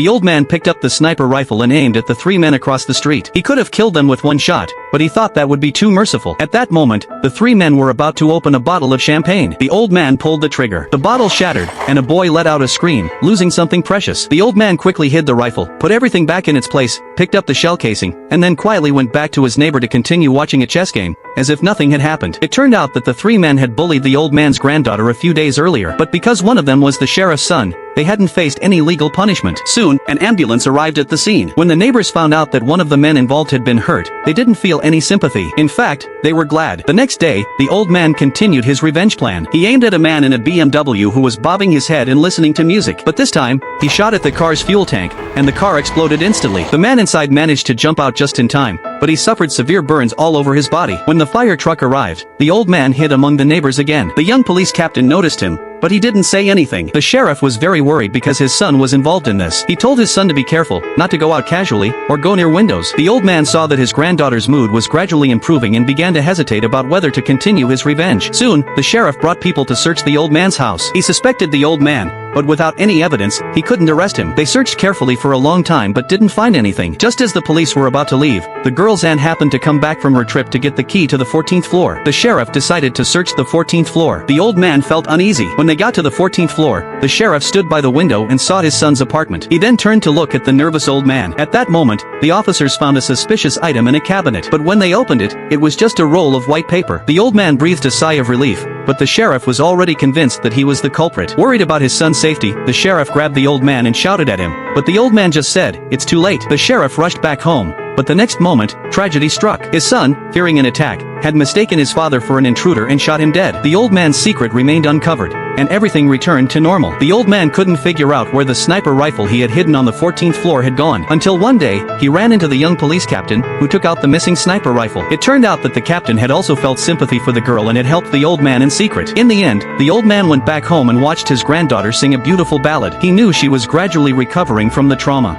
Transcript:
The old man picked up the sniper rifle and aimed at the 3 men across the street. He could have killed them with one shot, but he thought that would be too merciful. At that moment, the 3 men were about to open a bottle of champagne. The old man pulled the trigger. The bottle shattered, and a boy let out a scream, losing something precious. The old man quickly hid the rifle, put everything back in its place, picked up the shell casing, and then quietly went back to his neighbor to continue watching a chess game, as if nothing had happened. It turned out that the 3 men had bullied the old man's granddaughter a few days earlier, but because one of them was the sheriff's son, they hadn't faced any legal punishment. Soon, an ambulance arrived at the scene. When the neighbors found out that one of the men involved had been hurt, they didn't feel any sympathy. In fact, they were glad. The next day, the old man continued his revenge plan. He aimed at a man in a BMW who was bobbing his head and listening to music. But this time, he shot at the car's fuel tank, and the car exploded instantly. The man inside managed to jump out just in time, but he suffered severe burns all over his body. When the fire truck arrived, the old man hid among the neighbors again. The young police captain noticed him, but he didn't say anything. The sheriff was very worried because his son was involved in this. He told his son to be careful, not to go out casually, or go near windows. The old man saw that his granddaughter's mood was gradually improving and began to hesitate about whether to continue his revenge. Soon, the sheriff brought people to search the old man's house. He suspected the old man, but without any evidence, he couldn't arrest him. They searched carefully for a long time but didn't find anything. Just as the police were about to leave, the girl's aunt happened to come back from her trip to get the key to the 14th floor. The sheriff decided to search the 14th floor. The old man felt uneasy. When they got to the 14th floor, the sheriff stood by the window and saw his son's apartment. He then turned to look at the nervous old man. At that moment, the officers found a suspicious item in a cabinet. But when they opened it, it was just a roll of white paper. The old man breathed a sigh of relief, but the sheriff was already convinced that he was the culprit. Worried about his son's safety, the sheriff grabbed the old man and shouted at him. But the old man just said, "It's too late." The sheriff rushed back home, but the next moment, tragedy struck. His son, fearing an attack, had mistaken his father for an intruder and shot him dead. The old man's secret remained uncovered, and everything returned to normal. The old man couldn't figure out where the sniper rifle he had hidden on the 14th floor had gone, until one day, he ran into the young police captain, who took out the missing sniper rifle. It turned out that the captain had also felt sympathy for the girl and had helped the old man in secret. In the end, the old man went back home and watched his granddaughter sing a beautiful ballad. He knew she was gradually recovering from the trauma.